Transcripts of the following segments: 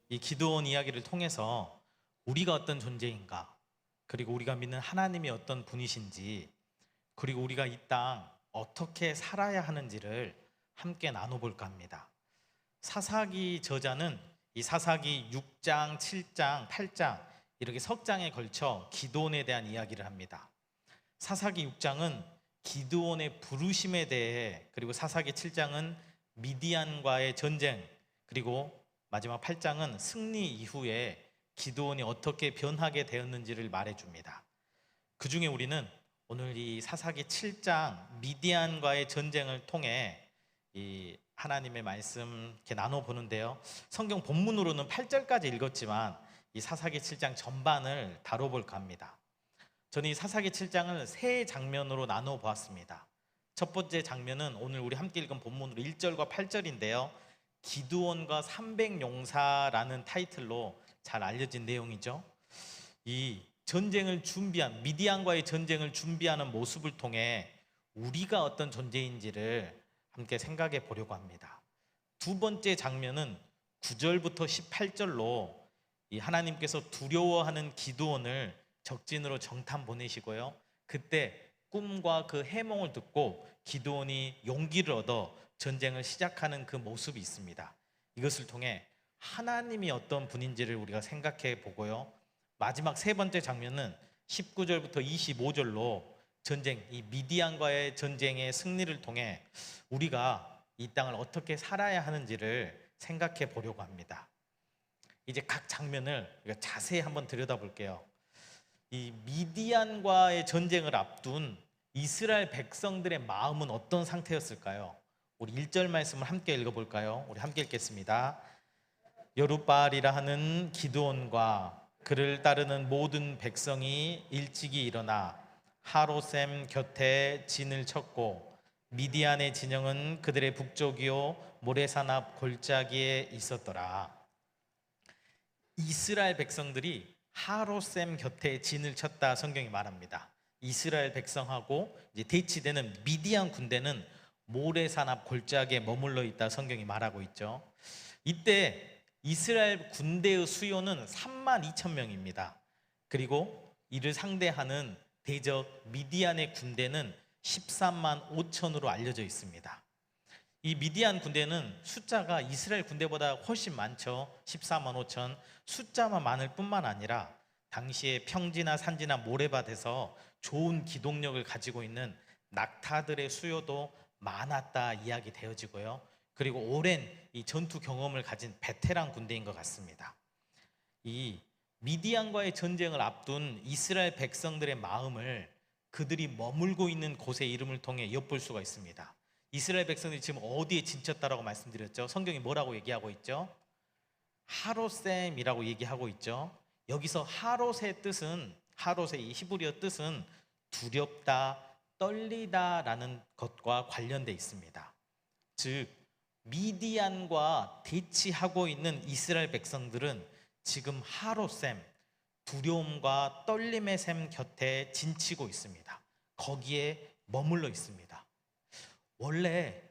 이 기드온 이야기를 통해서 우리가 어떤 존재인가, 그리고 우리가 믿는 하나님이 어떤 분이신지, 그리고 우리가 이 땅 어떻게 살아야 하는지를 함께 나눠볼까 합니다. 사사기 저자는 이 사사기 6장, 7장, 8장 이렇게 석 장에 걸쳐 기드온에 대한 이야기를 합니다. 사사기 6장은 기드온의 부르심에 대해, 그리고 사사기 7장은 미디안과의 전쟁, 그리고 마지막 8장은 승리 이후에 기드온이 어떻게 변하게 되었는지를 말해줍니다. 그 중에 우리는 오늘 이 사사기 7장 미디안과의 전쟁을 통해 이 하나님의 말씀 이렇게 나눠보는데요. 성경 본문으로는 8절까지 읽었지만 이 사사기 7장 전반을 다뤄볼까 합니다. 저는 이 사사기 7장을 세 장면으로 나눠 보았습니다. 첫 번째 장면은 오늘 우리 함께 읽은 본문으로 1절과 8절인데요. 기드온과 300용사라는 타이틀로 잘 알려진 내용이죠. 이 전쟁을 준비한, 미디안과의 전쟁을 준비하는 모습을 통해 우리가 어떤 존재인지를 함께 생각해 보려고 합니다. 두 번째 장면은 9절부터 18절로 이 하나님께서 두려워하는 기드온을 적진으로 정탐 보내시고요. 그때 꿈과 그 해몽을 듣고 기드온이 용기를 얻어 전쟁을 시작하는 그 모습이 있습니다. 이것을 통해 하나님이 어떤 분인지를 우리가 생각해 보고요. 마지막 세 번째 장면은 19절부터 25절로 전쟁, 이 미디안과의 전쟁의 승리를 통해 우리가 이 땅을 어떻게 살아야 하는지를 생각해 보려고 합니다. 이제 각 장면을 우리가 자세히 한번 들여다볼게요. 이 미디안과의 전쟁을 앞둔 이스라엘 백성들의 마음은 어떤 상태였을까요? 우리 1절 말씀을 함께 읽어볼까요? 우리 함께 읽겠습니다. 여룻바알이라 하는 기드온과 그를 따르는 모든 백성이 일찍이 일어나 하로셈 곁에 진을 쳤고 미디안의 진영은 그들의 북쪽이요 모래산 앞 골짜기에 있었더라. 이스라엘 백성들이 하로셈 곁에 진을 쳤다 성경이 말합니다. 이스라엘 백성하고 이제 대치되는 미디안 군대는 모래산 앞 골짜기에 머물러 있다 성경이 말하고 있죠. 이때 이스라엘 군대의 수요는 32,000명입니다. 그리고 이를 상대하는 대적 미디안의 군대는 13만 5천으로 알려져 있습니다. 이 미디안 군대는 숫자가 이스라엘 군대보다 훨씬 많죠. 14만 5천. 숫자만 많을 뿐만 아니라 당시에 평지나 산지나 모래밭에서 좋은 기동력을 가지고 있는 낙타들의 수요도 많았다 이야기 되어지고요. 그리고 오랜 이 전투 경험을 가진 베테랑 군대인 것 같습니다. 이 미디안과의 전쟁을 앞둔 이스라엘 백성들의 마음을 그들이 머물고 있는 곳의 이름을 통해 엿볼 수가 있습니다. 이스라엘 백성들이 지금 어디에 진쳤다라고 말씀드렸죠? 성경이 뭐라고 얘기하고 있죠? 하로셈이라고 얘기하고 있죠. 여기서 하롯의 뜻은, 하롯의 이 히브리어 뜻은 두렵다, 떨리다라는 것과 관련돼 있습니다. 즉 미디안과 대치하고 있는 이스라엘 백성들은 지금 하롯셈, 두려움과 떨림의 셈 곁에 진치고 있습니다. 거기에 머물러 있습니다. 원래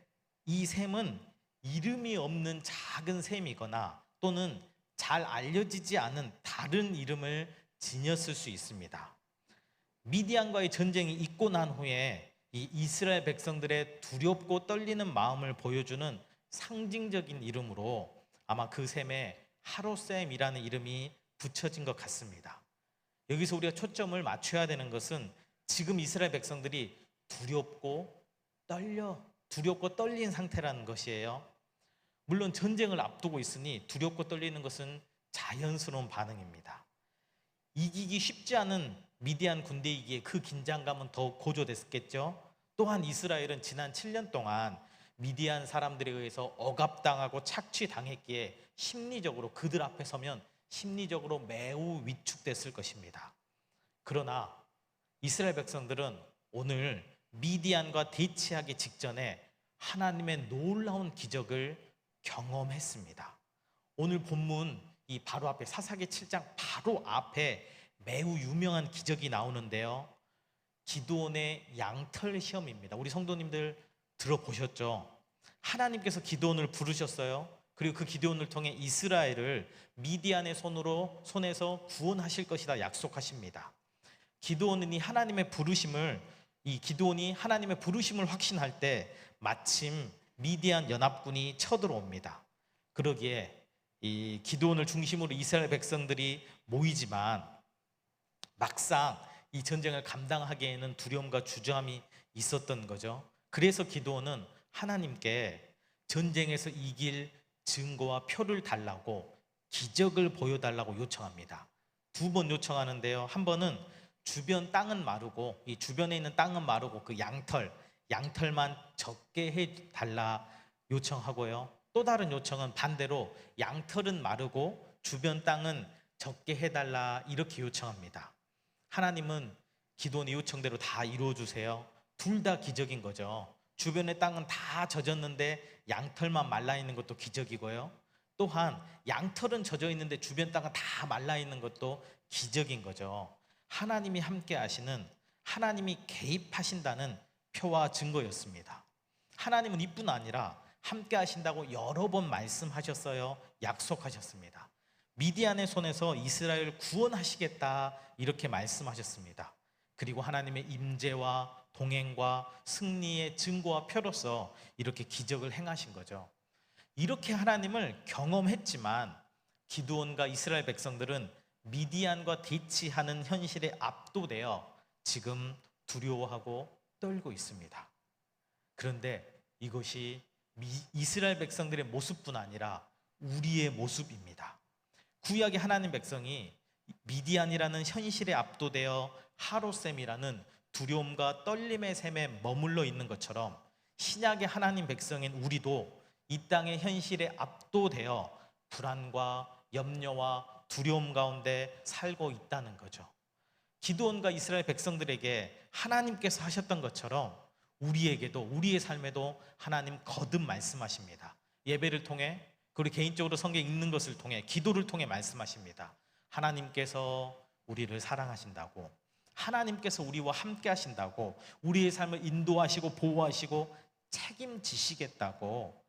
이 셈은 이름이 없는 작은 셈이거나 또는 잘 알려지지 않은 다른 이름을 지녔을 수 있습니다. 미디안과의 전쟁이 있고 난 후에 이 이스라엘 백성들의 두렵고 떨리는 마음을 보여주는 상징적인 이름으로 아마 그 셈에 하롯셈이라는 이름이 붙여진 것 같습니다. 여기서 우리가 초점을 맞춰야 되는 것은 지금 이스라엘 백성들이 두렵고 떨린 상태라는 것이에요. 물론 전쟁을 앞두고 있으니 두렵고 떨리는 것은 자연스러운 반응입니다. 이기기 쉽지 않은 미디안 군대이기에 그 긴장감은 더 고조됐겠죠. 또한 이스라엘은 지난 7년 동안 미디안 사람들에 의해서 억압당하고 착취당했기에 심리적으로 그들 앞에 서면 심리적으로 매우 위축됐을 것입니다. 그러나 이스라엘 백성들은 오늘 미디안과 대치하기 직전에 하나님의 놀라운 기적을 경험했습니다. 오늘 본문 이 바로 앞에 사사기 7장 바로 앞에 매우 유명한 기적이 나오는데요. 기드온의 양털 시험입니다. 우리 성도님들 들어보셨죠? 하나님께서 기드온을 부르셨어요. 그리고 그 기드온을 통해 이스라엘을 미디안의 손에서 구원하실 것이다 약속하십니다. 기드온이 하나님의 부르심을 확신할 때 마침 미디안 연합군이 쳐들어옵니다. 그러기에 이 기드온을 중심으로 이스라엘 백성들이 모이지만 막상 이 전쟁을 감당하기에는 두려움과 주저함이 있었던 거죠. 그래서 기드온은 하나님께 전쟁에서 이길 증거와 표를 달라고, 기적을 보여달라고 요청합니다. 두 번 요청하는데요. 한 번은 주변 땅은 마르고, 이 주변에 있는 땅은 마르고 그 양털만 적게 해달라 요청하고요. 또 다른 요청은 반대로 양털은 마르고 주변 땅은 적게 해달라 이렇게 요청합니다. 하나님은 기드온의 요청대로 다 이루어주세요. 둘 다 기적인 거죠. 주변의 땅은 다 젖었는데 양털만 말라 있는 것도 기적이고요. 또한 양털은 젖어 있는데 주변 땅은 다 말라 있는 것도 기적인 거죠. 하나님이 함께 하시는, 하나님이 개입하신다는 표와 증거였습니다. 하나님은 이뿐 아니라 함께 하신다고 여러 번 말씀하셨어요. 약속하셨습니다. 미디안의 손에서 이스라엘을 구원하시겠다 이렇게 말씀하셨습니다. 그리고 하나님의 임재와 동행과 승리의 증거와 표로서 이렇게 기적을 행하신 거죠. 이렇게 하나님을 경험했지만 기드온과 이스라엘 백성들은 미디안과 대치하는 현실에 압도되어 지금 두려워하고 떨고 있습니다. 그런데 이것이 이스라엘 백성들의 모습뿐 아니라 우리의 모습입니다. 구약의 하나님 백성이 미디안이라는 현실에 압도되어 하롯셈이라는 두려움과 떨림의 셈에 머물러 있는 것처럼 신약의 하나님 백성인 우리도 이 땅의 현실에 압도되어 불안과 염려와 두려움 가운데 살고 있다는 거죠. 기드온과 이스라엘 백성들에게 하나님께서 하셨던 것처럼 우리에게도, 우리의 삶에도 하나님 거듭 말씀하십니다. 예배를 통해, 그리고 개인적으로 성경 읽는 것을 통해, 기도를 통해 말씀하십니다. 하나님께서 우리를 사랑하신다고, 하나님께서 우리와 함께 하신다고, 우리의 삶을 인도하시고 보호하시고 책임지시겠다고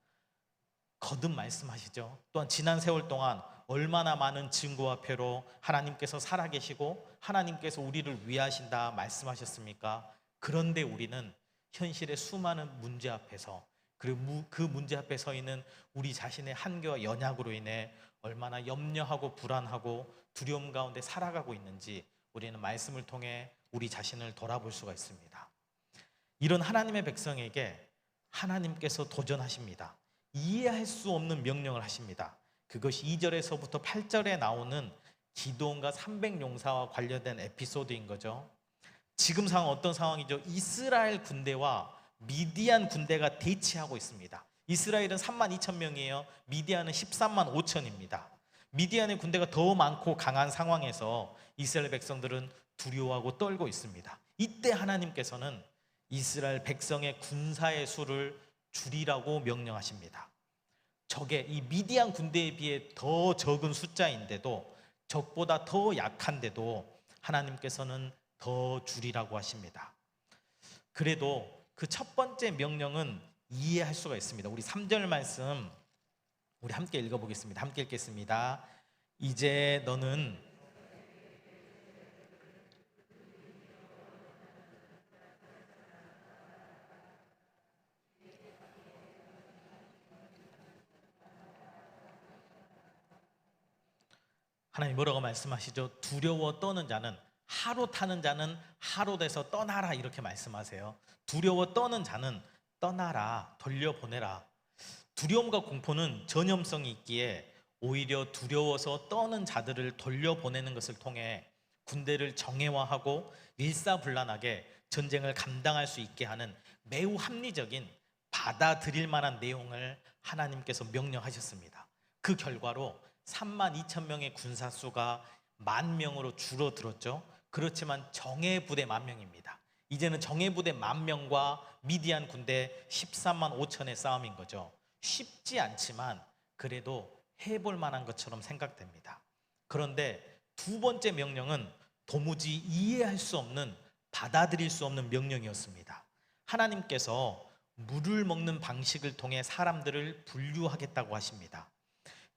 거듭 말씀하시죠. 또한 지난 세월 동안 얼마나 많은 증거와 표로 하나님께서 살아계시고 하나님께서 우리를 위하신다 말씀하셨습니까? 그런데 우리는 현실의 수많은 문제 앞에서, 그리고 그 문제 앞에 서 있는 우리 자신의 한계와 연약으로 인해 얼마나 염려하고 불안하고 두려움 가운데 살아가고 있는지 우리는 말씀을 통해 우리 자신을 돌아볼 수가 있습니다. 이런 하나님의 백성에게 하나님께서 도전하십니다. 이해할 수 없는 명령을 하십니다. 그것이 2절에서부터 8절에 나오는 기드온과 300용사와 관련된 에피소드인 거죠. 지금 상황 어떤 상황이죠? 이스라엘 군대와 미디안 군대가 대치하고 있습니다. 이스라엘은 32,000명이에요. 미디안은 13만 5천입니다. 미디안의 군대가 더 많고 강한 상황에서 이스라엘 백성들은 두려워하고 떨고 있습니다. 이때 하나님께서는 이스라엘 백성의 군사의 수를 줄이라고 명령하십니다. 적의, 이 미디안 군대에 비해 더 적은 숫자인데도, 적보다 더 약한데도 하나님께서는 더 줄이라고 하십니다. 그래도 그 첫 번째 명령은 이해할 수가 있습니다. 우리 3절 말씀 우리 함께 읽어보겠습니다. 함께 읽겠습니다. 이제 너는 하나님 뭐라고 말씀하시죠? 두려워 떠는 자는, 하롯하는 자는 하롯에서 떠나라 이렇게 말씀하세요. 두려워 떠는 자는 떠나라, 돌려보내라. 두려움과 공포는 전염성이 있기에 오히려 두려워서 떠는 자들을 돌려보내는 것을 통해 군대를 정예화하고 일사불란하게 전쟁을 감당할 수 있게 하는 매우 합리적인, 받아들일 만한 내용을 하나님께서 명령하셨습니다. 그 결과로 32,000명의 군사수가 10,000명으로 줄어들었죠. 그렇지만 정예부대 10,000명입니다. 이제는 정예부대 10,000명과 미디안 군대 13만 5천의 싸움인 거죠. 쉽지 않지만 그래도 해볼 만한 것처럼 생각됩니다. 그런데 두 번째 명령은 도무지 이해할 수 없는, 받아들일 수 없는 명령이었습니다. 하나님께서 물을 먹는 방식을 통해 사람들을 분류하겠다고 하십니다.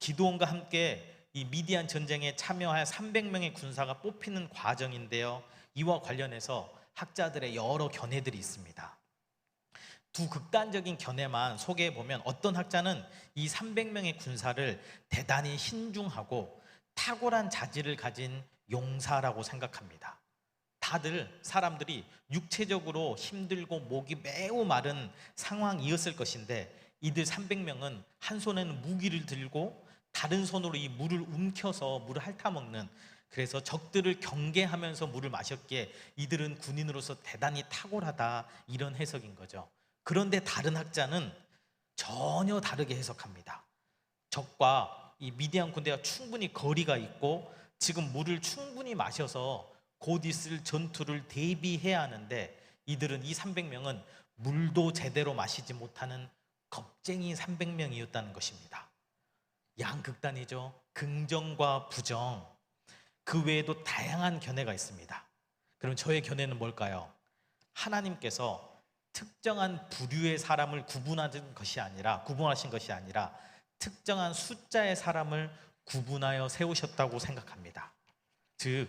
기드온과 함께 이 미디안 전쟁에 참여할 300명의 군사가 뽑히는 과정인데요. 이와 관련해서 학자들의 여러 견해들이 있습니다. 두 극단적인 견해만 소개해 보면, 어떤 학자는 이 300명의 군사를 대단히 신중하고 탁월한 자질을 가진 용사라고 생각합니다. 다들 사람들이 육체적으로 힘들고 목이 매우 마른 상황이었을 것인데, 이들 300명은 한 손에는 무기를 들고 다른 손으로 이 물을 움켜서 물을 핥아먹는, 그래서 적들을 경계하면서 물을 마셨기에 이들은 군인으로서 대단히 탁월하다, 이런 해석인 거죠. 그런데 다른 학자는 전혀 다르게 해석합니다. 적과 이 미디안 군대가 충분히 거리가 있고 지금 물을 충분히 마셔서 곧 있을 전투를 대비해야 하는데, 이들은, 이 300명은 물도 제대로 마시지 못하는 겁쟁이 300명이었다는 것입니다. 양극단이죠. 긍정과 부정, 그 외에도 다양한 견해가 있습니다. 그럼 저의 견해는 뭘까요? 하나님께서 특정한 부류의 사람을 구분하신 것이 아니라 특정한 숫자의 사람을 구분하여 세우셨다고 생각합니다. 즉,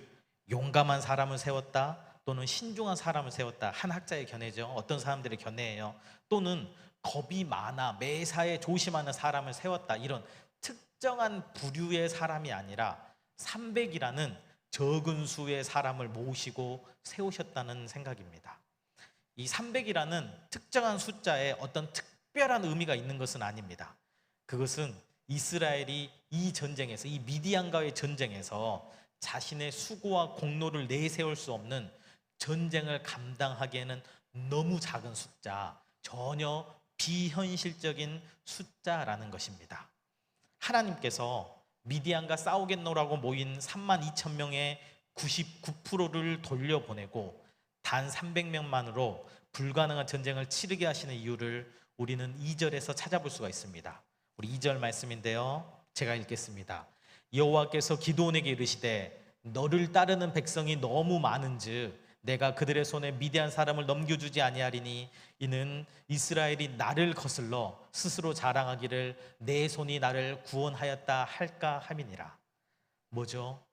용감한 사람을 세웠다, 또는 신중한 사람을 세웠다. 한 학자의 견해죠. 어떤 사람들의 견해예요. 또는 겁이 많아 매사에 조심하는 사람을 세웠다. 이런 특정한 부류의 사람이 아니라 300이라는 적은 수의 사람을 모으시고 세우셨다는 생각입니다. 이 300이라는 특정한 숫자에 어떤 특별한 의미가 있는 것은 아닙니다. 그것은 이스라엘이 이 전쟁에서, 이 미디안과의 전쟁에서 자신의 수고와 공로를 내세울 수 없는, 전쟁을 감당하기에는 너무 작은 숫자, 전혀 비현실적인 숫자라는 것입니다. 하나님께서 미디안과 싸우겠노라고 모인 32,000명의 99%를 돌려보내고 단 300명만으로 불가능한 전쟁을 치르게 하시는 이유를 우리는 2절에서 찾아볼 수가 있습니다. 우리 2절 말씀인데요, 제가 읽겠습니다. 여호와께서 기드온에게 이르시되 너를 따르는 백성이 너무 많은즉 내가 그들의 손에 미디안 사람을 넘겨주지 아니하리니 이는 이스라엘이 나를 거슬러 스스로 자랑하기를 내 손이 나를 구원하였다 할까 함이니라. 뭐죠?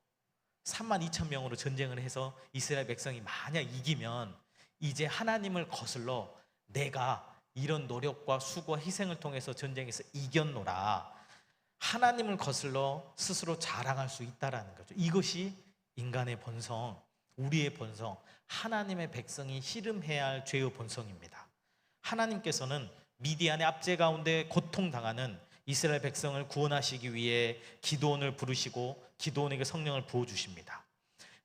32,000명으로 전쟁을 해서 이스라엘 백성이 만약 이기면 이제 하나님을 거슬러 내가 이런 노력과 수고와 희생을 통해서 전쟁에서 이겼노라, 하나님을 거슬러 스스로 자랑할 수 있다라는 거죠. 이것이 인간의 본성, 우리의 본성, 하나님의 백성이 씨름해야 할 죄의 본성입니다. 하나님께서는 미디안의 압제 가운데 고통당하는 이스라엘 백성을 구원하시기 위해 기드온을 부르시고 기드온에게 성령을 부어주십니다.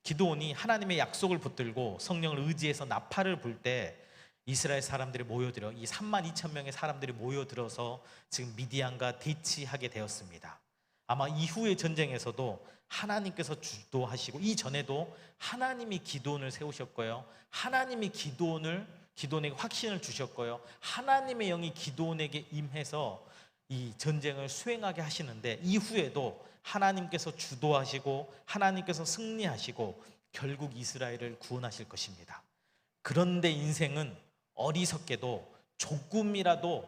기드온이 하나님의 약속을 붙들고 성령을 의지해서 나팔을 불 때 이스라엘 사람들이 모여들어, 이 32,000명의 사람들이 모여들어서 지금 미디안과 대치하게 되었습니다. 아마 이후의 전쟁에서도 하나님께서 주도하시고, 이전에도 하나님이 기드온을 세우셨고요, 하나님이 기드온에게 확신을 주셨고요, 하나님의 영이 기드온에게 임해서 이 전쟁을 수행하게 하시는데, 이후에도 하나님께서 주도하시고 하나님께서 승리하시고 결국 이스라엘을 구원하실 것입니다. 그런데 인생은 어리석게도 조금이라도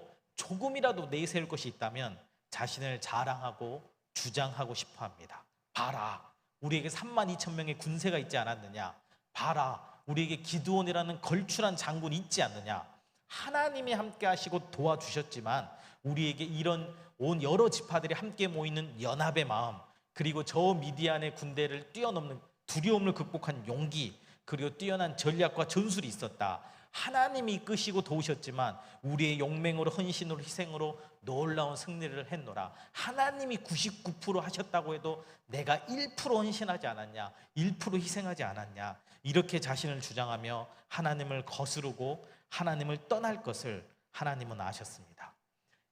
내세울 것이 있다면 자신을 자랑하고 주장하고 싶어 합니다. 봐라, 우리에게 32,000명의 군세가 있지 않았느냐, 봐라, 우리에게 기드온이라는 걸출한 장군이 있지 않느냐, 하나님이 함께 하시고 도와주셨지만 우리에게 이런 온 여러 지파들이 함께 모이는 연합의 마음, 그리고 저 미디안의 군대를 뛰어넘는 두려움을 극복한 용기, 그리고 뛰어난 전략과 전술이 있었다. 하나님이 이끄시고 도우셨지만 우리의 용맹으로, 헌신으로, 희생으로 놀라운 승리를 했노라. 하나님이 99% 하셨다고 해도 내가 1% 헌신하지 않았냐, 1% 희생하지 않았냐, 이렇게 자신을 주장하며 하나님을 거스르고 하나님을 떠날 것을 하나님은 아셨습니다.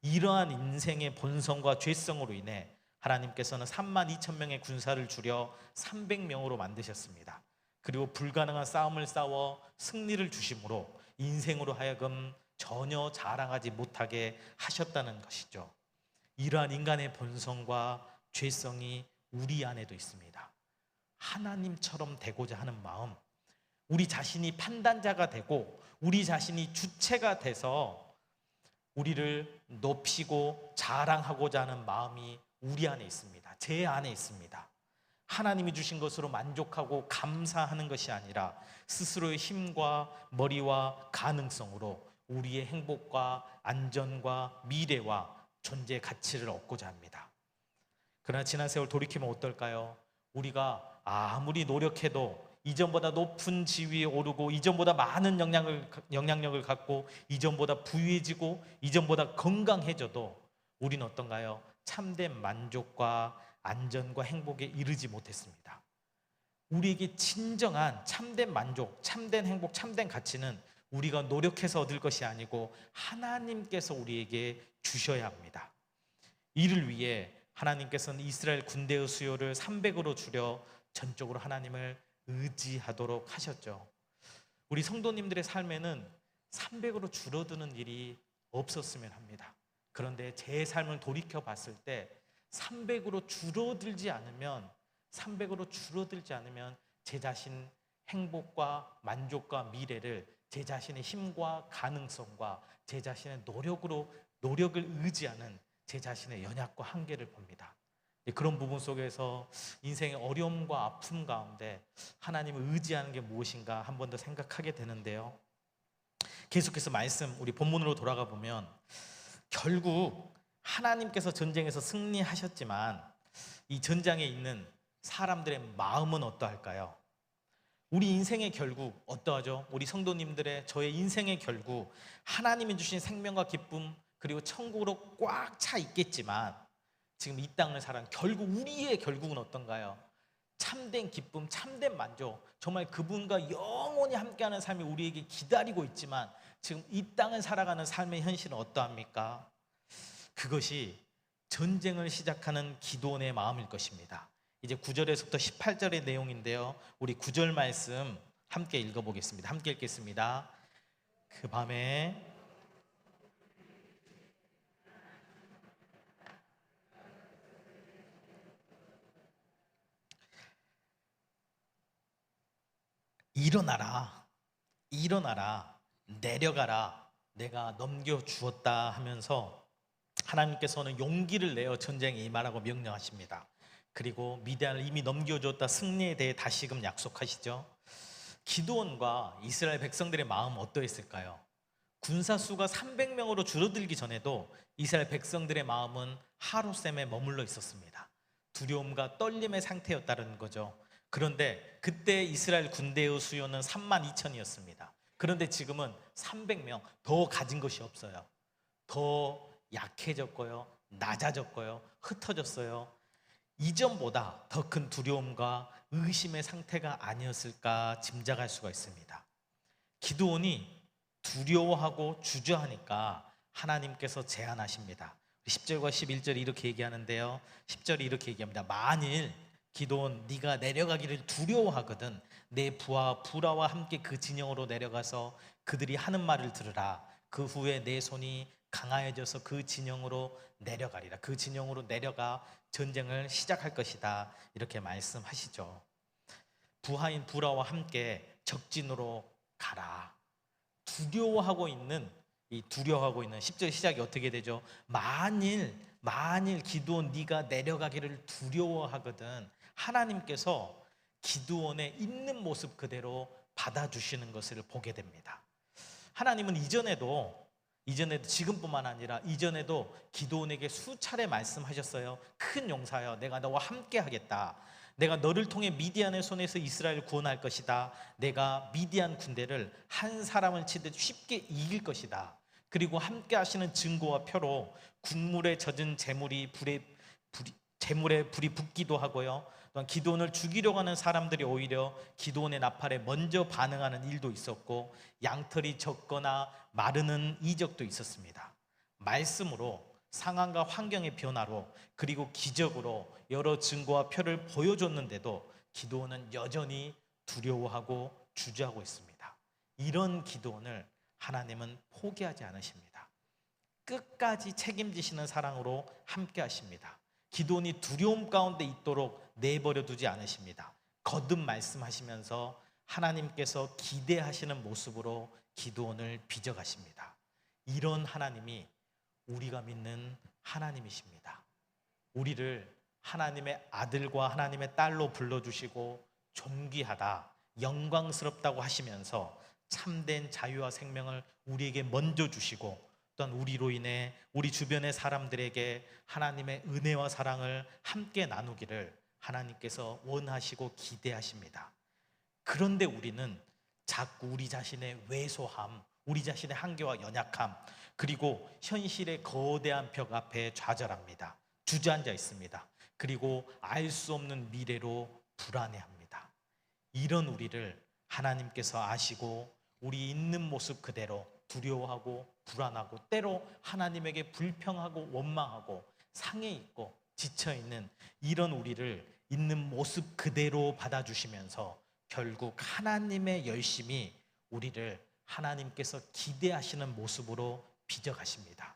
이러한 인생의 본성과 죄성으로 인해 하나님께서는 32,000명의 군사를 줄여 300명으로 만드셨습니다. 그리고 불가능한 싸움을 싸워 승리를 주심으로 인생으로 하여금 전혀 자랑하지 못하게 하셨다는 것이죠. 이러한 인간의 본성과 죄성이 우리 안에도 있습니다. 하나님처럼 되고자 하는 마음, 우리 자신이 판단자가 되고 우리 자신이 주체가 돼서 우리를 높이고 자랑하고자 하는 마음이 우리 안에 있습니다. 제 안에 있습니다. 하나님이 주신 것으로 만족하고 감사하는 것이 아니라 스스로의 힘과 머리와 가능성으로 우리의 행복과 안전과 미래와 존재 가치를 얻고자 합니다. 그러나 지난 세월 돌이키면 어떨까요? 우리가 아무리 노력해도 이전보다 높은 지위에 오르고 이전보다 많은 영향력을 갖고 이전보다 부유해지고 이전보다 건강해져도 우리는 어떤가요? 참된 만족과 안전과 행복에 이르지 못했습니다. 우리에게 진정한 참된 만족, 참된 행복, 참된 가치는 우리가 노력해서 얻을 것이 아니고 하나님께서 우리에게 주셔야 합니다. 이를 위해 하나님께서는 이스라엘 군대의 수요를 300으로 줄여 전적으로 하나님을 의지하도록 하셨죠. 우리 성도님들의 삶에는 300으로 줄어드는 일이 없었으면 합니다. 그런데 제 삶을 돌이켜 봤을 때 300으로 줄어들지 않으면 제 자신 행복과 만족과 미래를 제 자신의 힘과 가능성과 제 자신의 노력을 의지하는 제 자신의 연약과 한계를 봅니다. 그런 부분 속에서 인생의 어려움과 아픔 가운데 하나님을 의지하는 게 무엇인가 한 번 더 생각하게 되는데요. 계속해서 말씀 우리 본문으로 돌아가 보면 결국 하나님께서 전쟁에서 승리하셨지만 이 전장에 있는 사람들의 마음은 어떠할까요? 우리 인생의 결국 어떠하죠? 우리 성도님들의 저의 인생의 결국 하나님이 주신 생명과 기쁨 그리고 천국으로 꽉 차 있겠지만 지금 이 땅을 살아가는 결국 우리의 결국은 어떤가요? 참된 기쁨, 참된 만족, 정말 그분과 영원히 함께하는 삶이 우리에게 기다리고 있지만 지금 이 땅을 살아가는 삶의 현실은 어떠합니까? 그것이 전쟁을 시작하는 기도원의 마음일 것입니다. 이제 9절에서부터 18절의 내용인데요. 우리 9절 말씀 함께 읽어보겠습니다. 함께 읽겠습니다. 그 밤에 일어나라, 내려가라, 내가 넘겨주었다 하면서 하나님께서는 용기를 내어 전쟁에 임하라고 명령하십니다. 그리고 미디안을 이미 넘겨주었다 승리에 대해 다시금 약속하시죠. 기드온과 이스라엘 백성들의 마음은 어떠했을까요? 군사수가 300명으로 줄어들기 전에도 이스라엘 백성들의 마음은 하루셈에 머물러 있었습니다. 두려움과 떨림의 상태였다는 거죠. 그런데 그때 이스라엘 군대의 수요는 32,000이었습니다. 그런데 지금은 300명 더 가진 것이 없어요. 더 약해졌고요, 낮아졌고요, 흩어졌어요. 이전보다 더 큰 두려움과 의심의 상태가 아니었을까 짐작할 수가 있습니다. 기드온이 두려워하고 주저하니까 하나님께서 제안하십니다. 10절과 11절이 이렇게 얘기하는데요. 10절이 이렇게 얘기합니다. 만일 기드온 네가 내려가기를 두려워하거든 내 부하 부라와 함께 그 진영으로 내려가서 그들이 하는 말을 들으라. 그 후에 내 손이 강하여져서 그 진영으로 내려가리라. 그 진영으로 내려가 전쟁을 시작할 것이다. 이렇게 말씀하시죠. 부하인 부라와 함께 적진으로 가라. 두려워하고 있는 10절 시작이 어떻게 되죠? 만일 기드온 네가 내려가기를 두려워하거든 하나님께서 기드온의 있는 모습 그대로 받아주시는 것을 보게 됩니다. 하나님은 이전에도 지금뿐만 아니라 이전에도 기드온에게 수차례 말씀하셨어요. 큰 용사여, 내가 너와 함께 하겠다. 내가 너를 통해 미디안의 손에서 이스라엘을 구원할 것이다. 내가 미디안 군대를 한 사람을 치듯 쉽게 이길 것이다. 그리고 함께 하시는 증거와 표로 국물에 젖은 재물에 불이 붙기도 하고요. 또한 기드온을 죽이려고 하는 사람들이 오히려 기드온의 나팔에 먼저 반응하는 일도 있었고 양털이 적거나 마르는 이적도 있었습니다. 말씀으로 상황과 환경의 변화로 그리고 기적으로 여러 증거와 표를 보여줬는데도 기드온은 여전히 두려워하고 주저하고 있습니다. 이런 기드온을 하나님은 포기하지 않으십니다. 끝까지 책임지시는 사랑으로 함께 하십니다. 기드온이 두려움 가운데 있도록 내버려 두지 않으십니다. 거듭 말씀하시면서 하나님께서 기대하시는 모습으로 기드온을 빚어가십니다. 이런 하나님이 우리가 믿는 하나님이십니다. 우리를 하나님의 아들과 하나님의 딸로 불러주시고 존귀하다, 영광스럽다고 하시면서 참된 자유와 생명을 우리에게 먼저 주시고, 또한 우리로 인해 우리 주변의 사람들에게 하나님의 은혜와 사랑을 함께 나누기를 하나님께서 원하시고 기대하십니다. 그런데 우리는 자꾸 우리 자신의 왜소함, 우리 자신의 한계와 연약함, 그리고 현실의 거대한 벽 앞에 좌절합니다. 주저앉아 있습니다. 그리고 알 수 없는 미래로 불안해합니다. 이런 우리를 하나님께서 아시고 우리 있는 모습 그대로 두려워하고 불안하고, 때로 하나님에게 불평하고 원망하고 상해 있고 지쳐 있는 이런 우리를 있는 모습 그대로 받아주시면서 결국 하나님의 열심이 우리를 하나님께서 기대하시는 모습으로 빚어가십니다.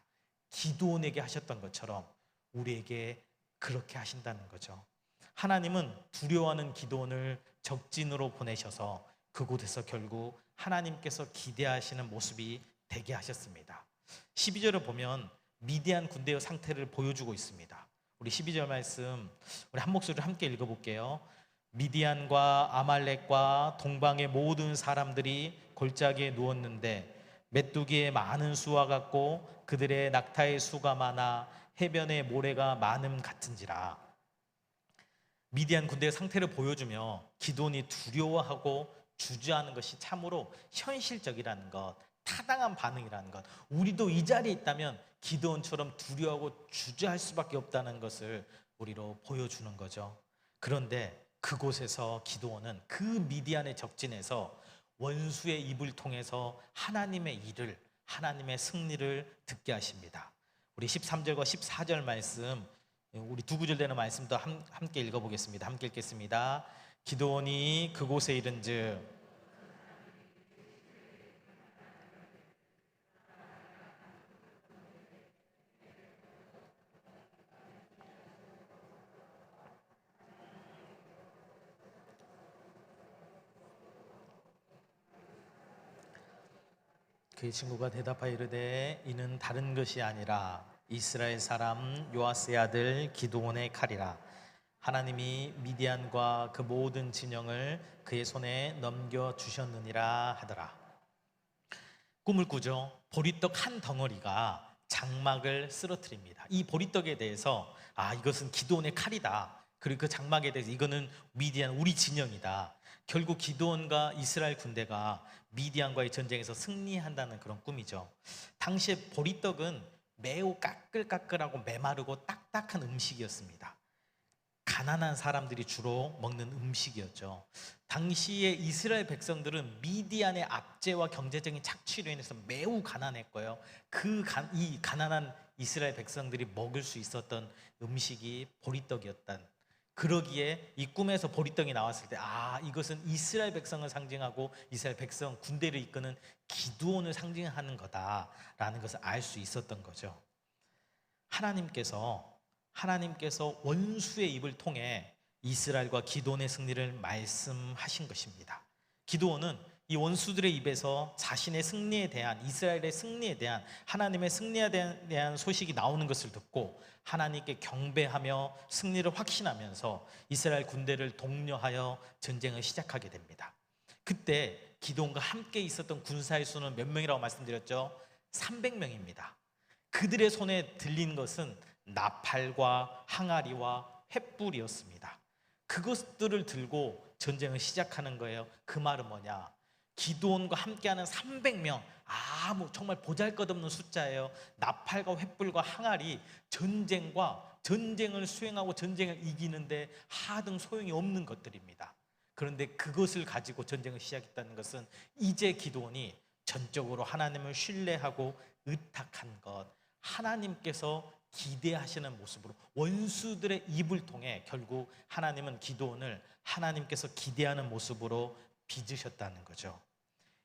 기드온에게 하셨던 것처럼 우리에게 그렇게 하신다는 거죠. 하나님은 두려워하는 기드온을 적진으로 보내셔서 그곳에서 결국 하나님께서 기대하시는 모습이 되게 하셨습니다. 12절을 보면 미디안 군대의 상태를 보여주고 있습니다. 우리 12절 말씀 우리 한 목소리로 함께 읽어볼게요. 미디안과 아말렉과 동방의 모든 사람들이 골짜기에 누웠는데 메뚜기의 많은 수와 같고 그들의 낙타의 수가 많아 해변의 모래가 많음 같은지라. 미디안 군대의 상태를 보여주며 기드온이 두려워하고 주저하는 것이 참으로 현실적이라는 것, 타당한 반응이라는 것, 우리도 이 자리에 있다면 기드온처럼 두려워하고 주저할 수밖에 없다는 것을 우리로 보여주는 거죠. 그런데 그곳에서 기드온은 그 미디안의 적진에서 원수의 입을 통해서 하나님의 일을, 하나님의 승리를 듣게 하십니다. 우리 13절과 14절 말씀, 우리 두 구절 되는 말씀도 함께 읽어보겠습니다. 함께 읽겠습니다. 기드온이 그곳에 이른즉 그의 친구가 대답하여 이르되 이는 다른 것이 아니라 이스라엘 사람 요아스의 아들 기드온의 칼이라. 하나님이 미디안과 그 모든 진영을 그의 손에 넘겨주셨느니라 하더라. 꿈을 꾸죠. 보리떡 한 덩어리가 장막을 쓰러뜨립니다. 이 보리떡에 대해서 이것은 기드온의 칼이다. 그리고 그 장막에 대해서 이거는 미디안 우리 진영이다. 결국 기드온과 이스라엘 군대가 미디안과의 전쟁에서 승리한다는 그런 꿈이죠. 당시에 보리떡은 매우 까끌까끌하고 메마르고 딱딱한 음식이었습니다. 가난한 사람들이 주로 먹는 음식이었죠. 당시에 이스라엘 백성들은 미디안의 압제와 경제적인 착취로 인해서 매우 가난했고요. 이 가난한 이스라엘 백성들이 먹을 수 있었던 음식이 보리떡이었던, 그러기에 이 꿈에서 보리떡이 나왔을 때 이것은 이스라엘 백성을 상징하고 이스라엘 백성 군대를 이끄는 기드온을 상징하는 거다라는 것을 알 수 있었던 거죠. 하나님께서 원수의 입을 통해 이스라엘과 기드온의 승리를 말씀하신 것입니다. 기드온은 이 원수들의 입에서 자신의 승리에 대한, 이스라엘의 승리에 대한, 하나님의 승리에 대한 소식이 나오는 것을 듣고 하나님께 경배하며 승리를 확신하면서 이스라엘 군대를 독려하여 전쟁을 시작하게 됩니다. 그때 기드온과 함께 있었던 군사의 수는 몇 명이라고 말씀드렸죠? 300명입니다. 그들의 손에 들린 것은 나팔과 항아리와 횃불이었습니다. 그것들을 들고 전쟁을 시작하는 거예요. 그 말은 뭐냐? 기드온과 함께하는 300명, 정말 보잘것없는 숫자예요. 나팔과 횃불과 항아리, 전쟁을 수행하고 전쟁을 이기는데 하등 소용이 없는 것들입니다. 그런데 그것을 가지고 전쟁을 시작했다는 것은 이제 기드온이 전적으로 하나님을 신뢰하고 의탁한 것, 하나님께서 기대하시는 모습으로 원수들의 입을 통해 결국 하나님은 기드온을 하나님께서 기대하는 모습으로 빚으셨다는 거죠.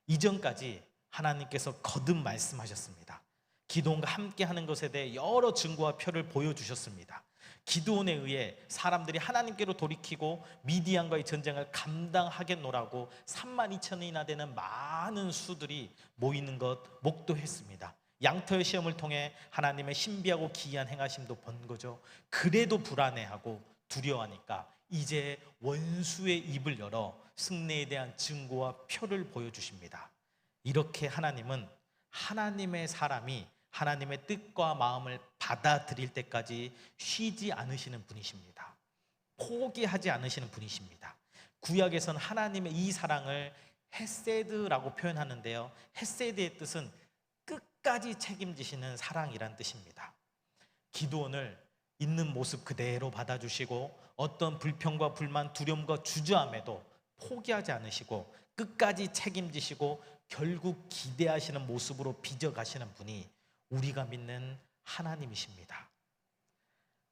이전까지 하나님께서 거듭 말씀하셨습니다. 기드온과 함께 하는 것에 대해 여러 증거와 표를 보여주셨습니다. 기드온에 의해 사람들이 하나님께로 돌이키고 미디안과의 전쟁을 감당하겠노라고 32,000이나 되는 많은 수들이 모이는 것 목도했습니다. 양터의 시험을 통해 하나님의 신비하고 기이한 행하심도 본 거죠. 그래도 불안해하고 두려워하니까 이제 원수의 입을 열어 승리에 대한 증거와 표를 보여주십니다. 이렇게 하나님은 하나님의 사람이 하나님의 뜻과 마음을 받아들일 때까지 쉬지 않으시는 분이십니다. 포기하지 않으시는 분이십니다. 구약에서는 하나님의 이 사랑을 헤세드라고 표현하는데요, 헤세드의 뜻은 끝까지 책임지시는 사랑이란 뜻입니다. 기드온을 있는 모습 그대로 받아주시고 어떤 불평과 불만, 두려움과 주저함에도 포기하지 않으시고 끝까지 책임지시고 결국 기대하시는 모습으로 빚어가시는 분이 우리가 믿는 하나님이십니다.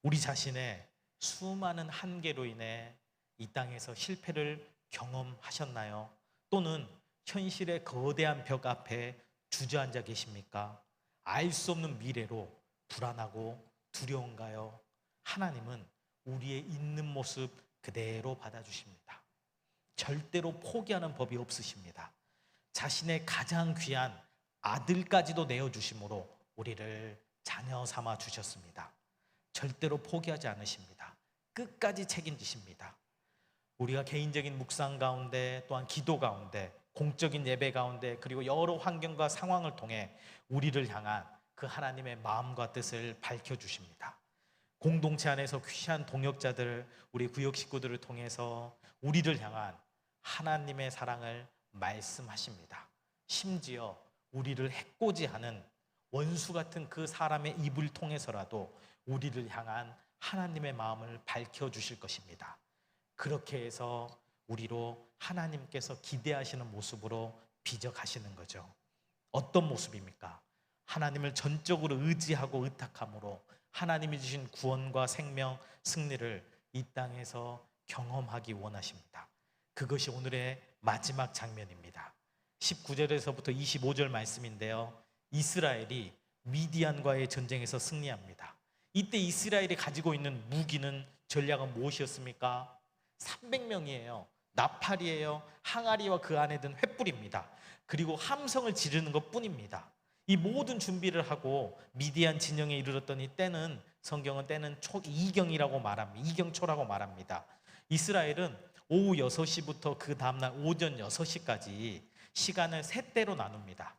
우리 자신의 수많은 한계로 인해 이 땅에서 실패를 경험하셨나요? 또는 현실의 거대한 벽 앞에 주저앉아 계십니까? 알 수 없는 미래로 불안하고 두려운가요? 하나님은 우리의 있는 모습 그대로 받아주십니다. 절대로 포기하는 법이 없으십니다. 자신의 가장 귀한 아들까지도 내어주심으로 우리를 자녀 삼아 주셨습니다. 절대로 포기하지 않으십니다. 끝까지 책임지십니다. 우리가 개인적인 묵상 가운데, 또한 기도 가운데, 공적인 예배 가운데, 그리고 여러 환경과 상황을 통해 우리를 향한 그 하나님의 마음과 뜻을 밝혀주십니다. 공동체 안에서 귀한 동역자들, 우리 구역 식구들을 통해서 우리를 향한 하나님의 사랑을 말씀하십니다. 심지어 우리를 해코지하는 원수 같은 그 사람의 입을 통해서라도 우리를 향한 하나님의 마음을 밝혀주실 것입니다. 그렇게 해서 우리로 하나님께서 기대하시는 모습으로 빚어가시는 거죠. 어떤 모습입니까? 하나님을 전적으로 의지하고 의탁함으로 하나님이 주신 구원과 생명, 승리를 이 땅에서 경험하기 원하십니다. 그것이 오늘의 마지막 장면입니다. 19절에서부터 25절 말씀인데요, 이스라엘이 미디안과의 전쟁에서 승리합니다. 이때 이스라엘이 가지고 있는 무기는, 전략은 무엇이었습니까? 300명이에요. 나팔이에요. 항아리와 그 안에 든 횃불입니다. 그리고 함성을 지르는 것 뿐입니다. 이 모든 준비를 하고 미디안 진영에 이르렀더니 때는, 성경은 때는 이경이라고 말합니다. 이경초라고 말합니다. 이스라엘은 오후 6시부터 그 다음날 오전 6시까지 시간을 세 때로 나눕니다.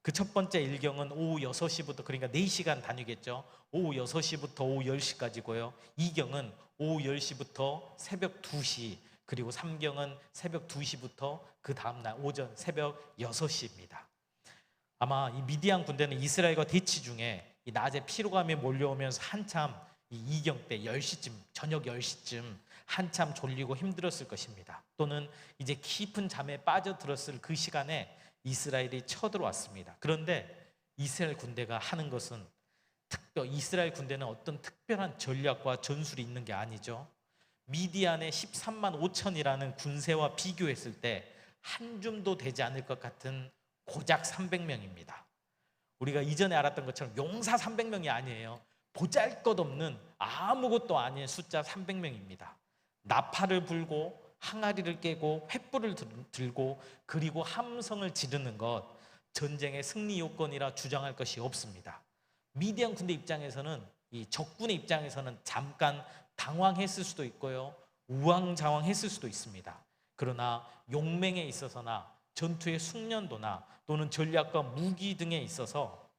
그 첫 번째 일경은 오후 6시부터, 그러니까 4시간 다니겠죠. 오후 6시부터 오후 10시까지고요. 2경은 오후 10시부터 새벽 2시, 그리고 3경은 새벽 2시부터 그 다음날 오전 새벽 6시입니다. 아마 이 미디안 군대는 이스라엘과 대치 중에 이 낮에 피로감이 몰려오면서 한참 이 2경 때 10시쯤, 저녁 10시쯤 한참 졸리고 힘들었을 것입니다. 또는 이제 깊은 잠에 빠져들었을 그 시간에 이스라엘이 쳐들어왔습니다. 그런데 이스라엘 군대가 하는 것은 이스라엘 군대는 어떤 특별한 전략과 전술이 있는 게 아니죠. 미디안의 13만 5천이라는 군세와 비교했을 때 한 줌도 되지 않을 것 같은 고작 300명입니다. 우리가 이전에 알았던 것처럼 용사 300명이 아니에요. 보잘것없는 아무것도 아닌 숫자 300명입니다. 나팔을 불고 항아리를 깨고 횃불을 들고 그리고 함성을 지르는 것, 전쟁의 승리 요건이라 주장할 것이 없습니다. 미디안 군대 입장에서는, 이 적군의 입장에서는 잠깐 당황했을 수도 있고요, 우왕좌왕했을 수도 있습니다. 그러나 용맹에 있어서나 전투의 숙련도나 또는 전략과 무기 등에 있어서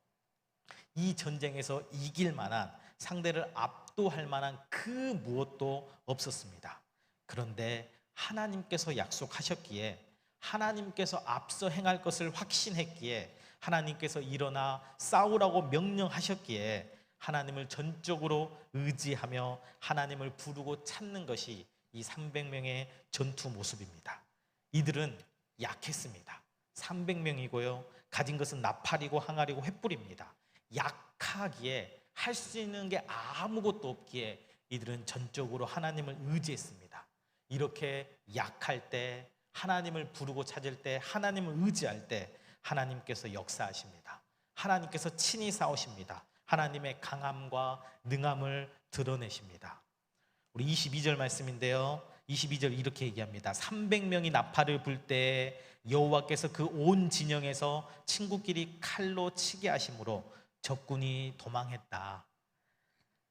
이 전쟁에서 이길 만한, 상대를 압도할 만한 그 무엇도 없었습니다. 그런데 하나님께서 약속하셨기에, 하나님께서 앞서 행할 것을 확신했기에, 하나님께서 일어나 싸우라고 명령하셨기에 하나님을 전적으로 의지하며 하나님을 부르고 찾는 것이 이 300명의 전투 모습입니다. 이들은 약했습니다. 300명이고요. 가진 것은 나팔이고 항아리고 횃불입니다. 약하기에, 할 수 있는 게 아무것도 없기에 이들은 전적으로 하나님을 의지했습니다. 이렇게 약할 때, 하나님을 부르고 찾을 때, 하나님을 의지할 때 하나님께서 역사하십니다. 하나님께서 친히 싸우십니다. 하나님의 강함과 능함을 드러내십니다. 우리 22절 말씀인데요, 22절 이렇게 얘기합니다. 300명이 나팔을 불 때 여호와께서 그 온 진영에서 친구끼리 칼로 치게 하심으로 적군이 도망했다.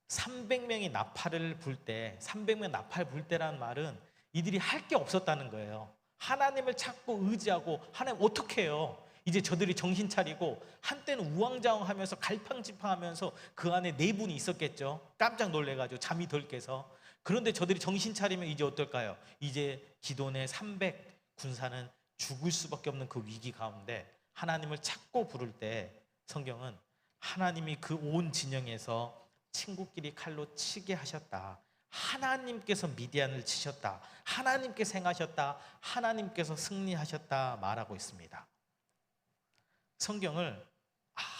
300명이 나팔을 불 때, 300명 나팔 불 때라는 말은 이들이 할 게 없었다는 거예요. 하나님을 찾고 의지하고, 하나님 어떻게 해요? 이제 저들이 정신 차리고, 한때는 우왕좌왕하면서 갈팡질팡하면서 그 안에 네 분이 있었겠죠. 깜짝 놀래가지고 잠이 덜 깨서. 그런데 저들이 정신 차리면 이제 어떨까요? 이제 기돈의 300 군사는 죽을 수밖에 없는 그 위기 가운데 하나님을 찾고 부를 때, 성경은 하나님이 그 온 진영에서 친구끼리 칼로 치게 하셨다. 하나님께서 미디안을 치셨다. 하나님께서 행하셨다. 하나님께서 승리하셨다 말하고 있습니다. 성경을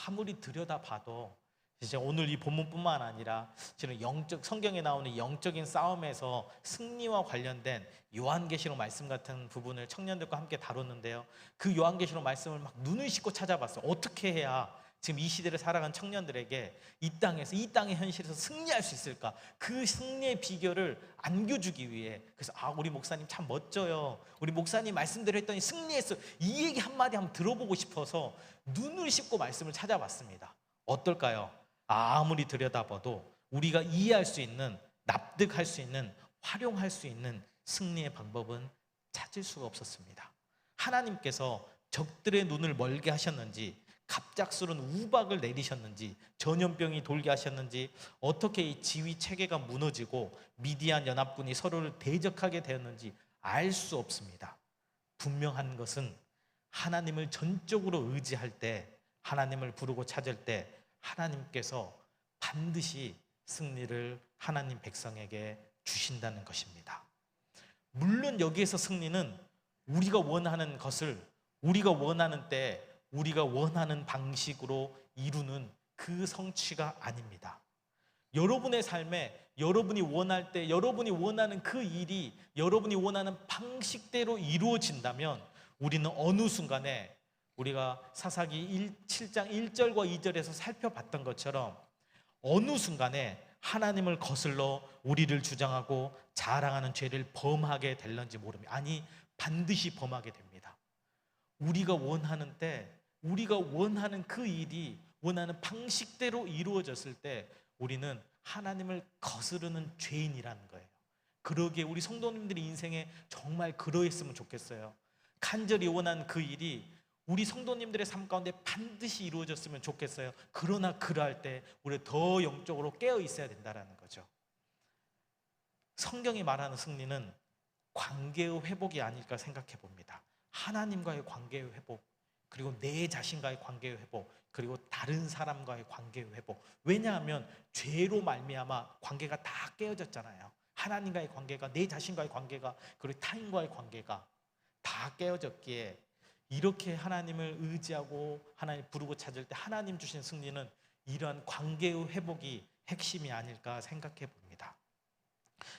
아무리 들여다봐도 진짜 오늘 이 본문뿐만 아니라 저는 성경에 나오는 영적인 싸움에서 승리와 관련된 요한계시록 말씀 같은 부분을 청년들과 함께 다뤘는데요. 그 요한계시록 말씀을 막 눈을 씻고 찾아봤어요. 어떻게 해야 지금 이 시대를 살아간 청년들에게 이 땅에서, 이 땅의 현실에서 승리할 수 있을까? 그 승리의 비결을 안겨주기 위해. 그래서 우리 목사님 참 멋져요. 우리 목사님 말씀대로 했더니 승리했어. 이 얘기 한마디 한번 들어보고 싶어서 눈을 씻고 말씀을 찾아봤습니다. 어떨까요? 아무리 들여다봐도 우리가 이해할 수 있는, 납득할 수 있는, 활용할 수 있는 승리의 방법은 찾을 수가 없었습니다. 하나님께서 적들의 눈을 멀게 하셨는지, 갑작스러운 우박을 내리셨는지, 전염병이 돌게 하셨는지, 어떻게 이 지휘 체계가 무너지고 미디안 연합군이 서로를 대적하게 되었는지 알 수 없습니다. 분명한 것은 하나님을 전적으로 의지할 때, 하나님을 부르고 찾을 때 하나님께서 반드시 승리를 하나님 백성에게 주신다는 것입니다. 물론 여기에서 승리는 우리가 원하는 것을 우리가 원하는 때, 우리가 원하는 방식으로 이루는 그 성취가 아닙니다. 여러분의 삶에 여러분이 원할 때, 여러분이 원하는 그 일이 여러분이 원하는 방식대로 이루어진다면, 우리는 어느 순간에 우리가 사사기 7장 1절과 2절에서 살펴봤던 것처럼 어느 순간에 하나님을 거슬러 우리를 주장하고 자랑하는 죄를 범하게 될런지 모릅니다. 아니, 반드시 범하게 됩니다. 우리가 원하는 때, 우리가 원하는 그 일이 원하는 방식대로 이루어졌을 때 우리는 하나님을 거스르는 죄인이라는 거예요. 그러기에 우리 성도님들의 인생에 정말 그러했으면 좋겠어요. 간절히 원한 그 일이 우리 성도님들의 삶 가운데 반드시 이루어졌으면 좋겠어요. 그러나 그러할 때 우리 더 영적으로 깨어 있어야 된다는 거죠. 성경이 말하는 승리는 관계의 회복이 아닐까 생각해 봅니다. 하나님과의 관계의 회복, 그리고 내 자신과의 관계의 회복, 그리고 다른 사람과의 관계의 회복. 왜냐하면 죄로 말미암아 관계가 다 깨어졌잖아요. 하나님과의 관계가, 내 자신과의 관계가, 그리고 타인과의 관계가 다 깨어졌기에 이렇게 하나님을 의지하고 하나님 부르고 찾을 때 하나님 주신 승리는 이러한 관계의 회복이 핵심이 아닐까 생각해 봅니다.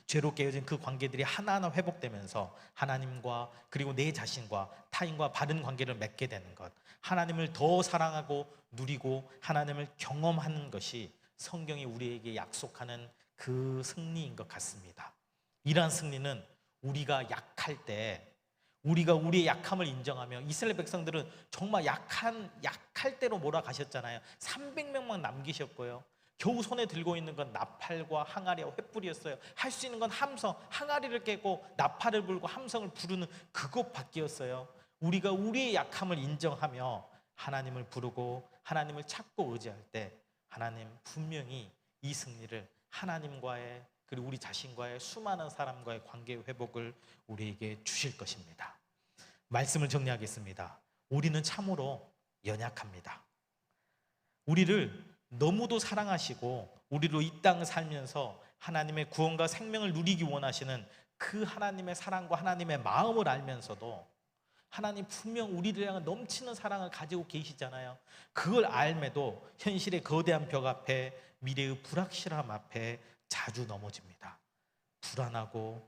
죄로 깨어진 그 관계들이 하나하나 회복되면서 하나님과, 그리고 내 자신과 타인과 바른 관계를 맺게 되는 것, 하나님을 더 사랑하고 누리고 하나님을 경험하는 것이 성경이 우리에게 약속하는 그 승리인 것 같습니다. 이러한 승리는 우리가 약할 때, 우리가 우리의 약함을 인정하며, 이스라엘 백성들은 정말 약할 대로 몰아가셨잖아요. 300명만 남기셨고요. 겨우 손에 들고 있는 건 나팔과 항아리와 횃불이었어요. 할 수 있는 건 함성, 항아리를 깨고 나팔을 불고 함성을 부르는 그것밖에였어요. 우리가 우리의 약함을 인정하며 하나님을 부르고 하나님을 찾고 의지할 때 하나님 분명히 이 승리를 하나님과의, 그리고 우리 자신과의 수많은 사람과의 관계의 회복을 우리에게 주실 것입니다. 말씀을 정리하겠습니다. 우리는 참으로 연약합니다. 우리를 너무도 사랑하시고 우리로 이 땅을 살면서 하나님의 구원과 생명을 누리기 원하시는 그 하나님의 사랑과 하나님의 마음을 알면서도 하나님 분명 우리를 향한 넘치는 사랑을 가지고 계시잖아요. 그걸 알매도 현실의 거대한 벽 앞에, 미래의 불확실함 앞에 자주 넘어집니다. 불안하고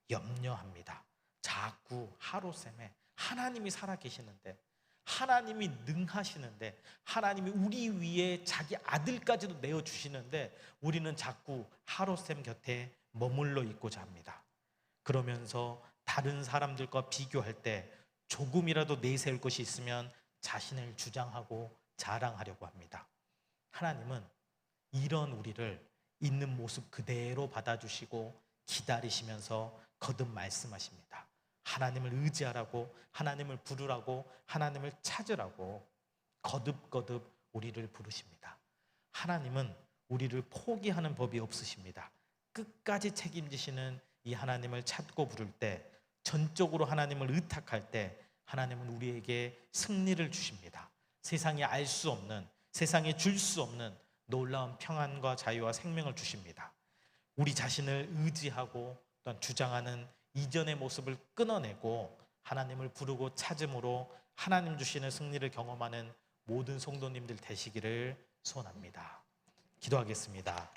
염려합니다. 자꾸 하루샘에 하나님이 살아계시는데, 하나님이 능하시는데, 하나님이 우리 위에 자기 아들까지도 내어주시는데 우리는 자꾸 하루샘 곁에 머물러 있고자 합니다. 그러면서 다른 사람들과 비교할 때 조금이라도 내세울 것이 있으면 자신을 주장하고 자랑하려고 합니다. 하나님은 이런 우리를 있는 모습 그대로 받아주시고 기다리시면서 거듭 말씀하십니다. 하나님을 의지하라고, 하나님을 부르라고, 하나님을 찾으라고 거듭거듭 우리를 부르십니다. 하나님은 우리를 포기하는 법이 없으십니다. 끝까지 책임지시는 이 하나님을 찾고 부를 때, 전적으로 하나님을 의탁할 때 하나님은 우리에게 승리를 주십니다. 세상에 알 수 없는, 세상에 줄 수 없는 놀라운 평안과 자유와 생명을 주십니다. 우리 자신을 의지하고 또한 주장하는 이전의 모습을 끊어내고 하나님을 부르고 찾음으로 하나님 주시는 승리를 경험하는 모든 성도님들 되시기를 소원합니다. 기도하겠습니다.